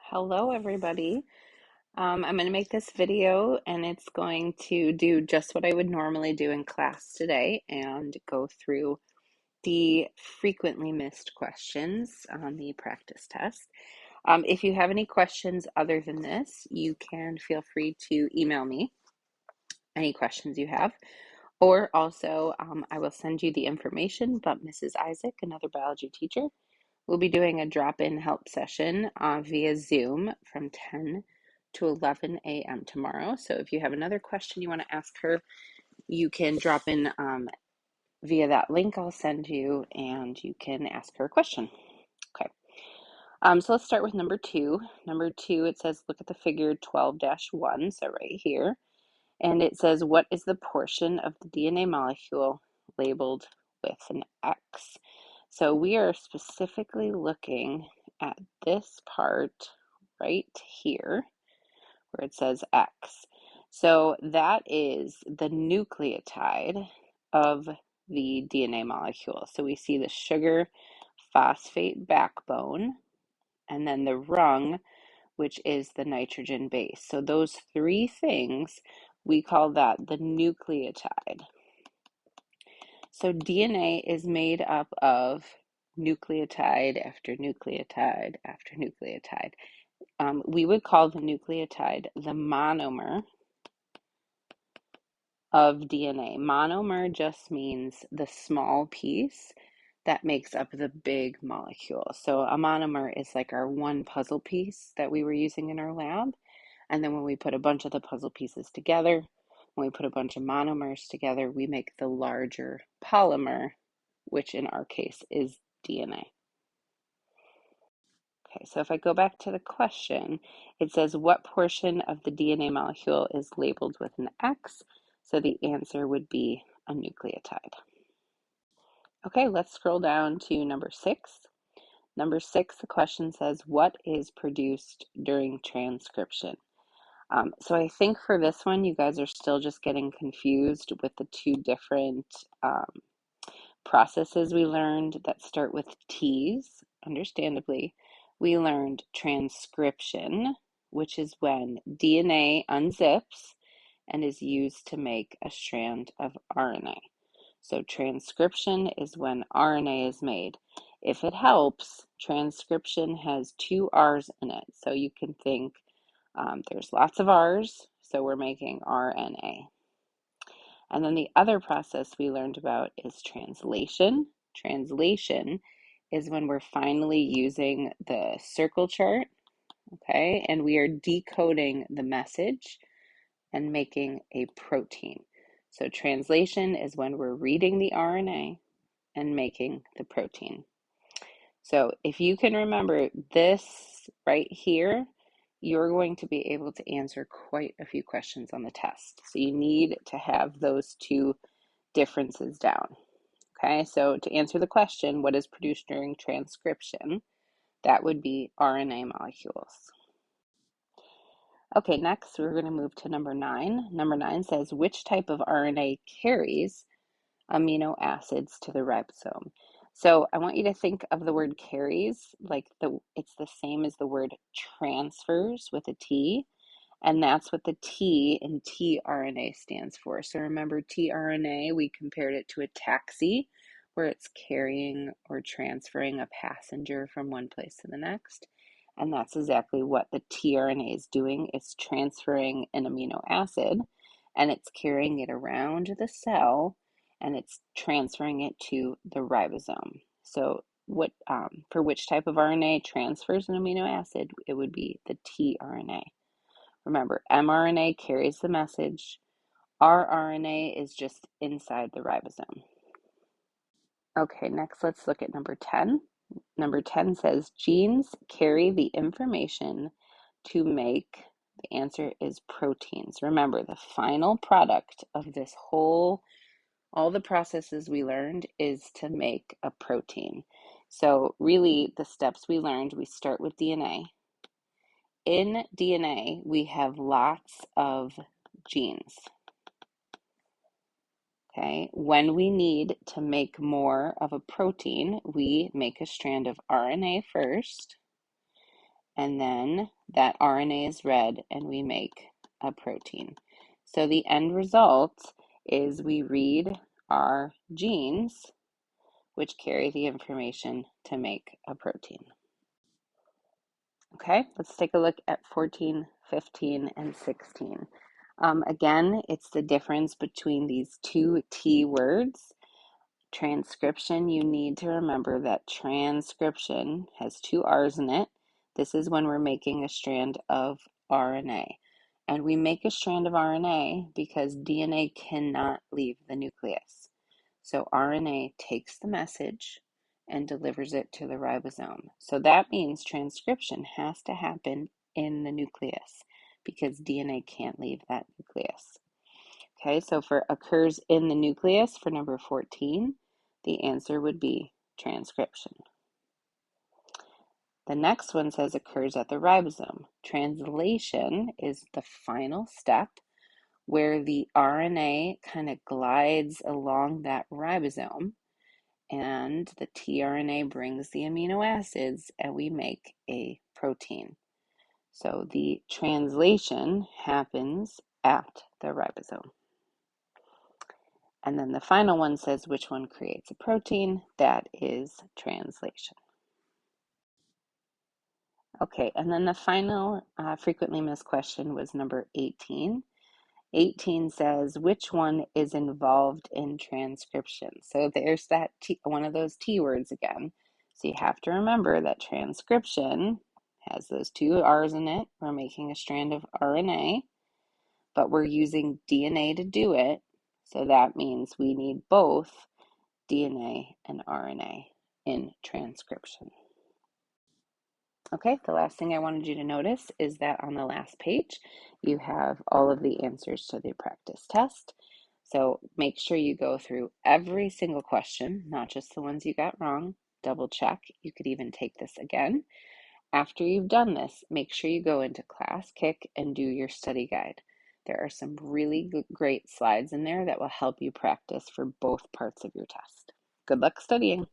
Hello, everybody. I'm going to make this video and it's going to do just what I would normally do in class today and go through the frequently missed questions on the practice test. If you have any questions other than this, you can feel free to email me any questions you have. Or also, I will send you the information, but Mrs. Isaac, another biology teacher, we'll be doing a drop-in help session via Zoom from 10 to 11 a.m. tomorrow. So if you have another question you want to ask her, you can drop in via that link I'll send you and you can ask her a question. Okay, so let's start with number 2. Number 2, it says look at the figure 12-1, so right here. And it says, what is the portion of the DNA molecule labeled with an X? So we are specifically looking at this part right here where it says X. So that is the nucleotide of the DNA molecule. So we see the sugar phosphate backbone and then the rung, which is the nitrogen base. So those three things, we call that the nucleotide. So DNA is made up of nucleotide after nucleotide after nucleotide. We would call the nucleotide the monomer of DNA. Monomer just means the small piece that makes up the big molecule. So a monomer is like our one puzzle piece that we were using in our lab. And then when we put a bunch of the puzzle pieces together, when we put a bunch of monomers together, we make the larger polymer, which in our case is DNA. Okay, so if I go back to the question, it says what portion of the DNA molecule is labeled with an X? So the answer would be a nucleotide. Okay, let's scroll down to number 6. Number 6, the question says, what is produced during transcription? So I think for this one, you guys are still just getting confused with the two different processes we learned that start with T's, understandably. We learned transcription, which is when DNA unzips and is used to make a strand of RNA. So transcription is when RNA is made. If it helps, transcription has 2 R's in it. So you can think there's lots of R's, so we're making RNA. And then the other process we learned about is translation. Translation is when we're finally using the circle chart, okay, and we are decoding the message and making a protein. So translation is when we're reading the RNA and making the protein. So if you can remember this right here, you're going to be able to answer quite a few questions on the test. So you need to have those two differences down. Okay, so to answer the question, what is produced during transcription? That would be RNA molecules. Okay, next we're going to move to number 9. Number 9 says, which type of RNA carries amino acids to the ribosome? So I want you to think of the word carries like it's the same as the word transfers with a T, and that's what the T in tRNA stands for. So remember tRNA, we compared it to a taxi, where it's carrying or transferring a passenger from one place to the next. And that's exactly what the tRNA is doing. It's transferring an amino acid and it's carrying it around the cell and it's transferring it to the ribosome. So for which type of RNA transfers an amino acid, it would be the tRNA. Remember, mRNA carries the message. rRNA is just inside the ribosome. Okay, next let's look at number 10. Number 10 says genes carry the information to make, the answer is proteins. Remember, the final product of this whole, all the processes we learned is to make a protein. So really the steps we learned, we start with DNA. In DNA, we have lots of genes. Okay, when we need to make more of a protein, we make a strand of RNA first, and then that RNA is read and we make a protein. So the end result is we read our genes, which carry the information to make a protein. Okay, let's take a look at 14, 15, and 16. Again, it's the difference between these two T words. Transcription, you need to remember that transcription has two R's in it. This is when we're making a strand of RNA. And we make a strand of RNA because DNA cannot leave the nucleus. So RNA takes the message and delivers it to the ribosome. So that means transcription has to happen in the nucleus because DNA can't leave that nucleus. Okay, so for occurs in the nucleus for number 14, the answer would be transcription. The next one says occurs at the ribosome. Translation is the final step where the RNA kind of glides along that ribosome and the tRNA brings the amino acids and we make a protein. So the translation happens at the ribosome. And then the final one says which one creates a protein. That is translation. Okay, and then the final frequently missed question was number 18. 18 says which one is involved in transcription. So there's that one of those T words again. So you have to remember that transcription has those two R's in it. We're making a strand of RNA, but we're using DNA to do it. So that means we need both DNA and RNA in transcription. Okay, the last thing I wanted you to notice is that on the last page, you have all of the answers to the practice test. So make sure you go through every single question, not just the ones you got wrong. Double check. You could even take this again. After you've done this, make sure you go into Class Kick and do your study guide. There are some really great slides in there that will help you practice for both parts of your test. Good luck studying.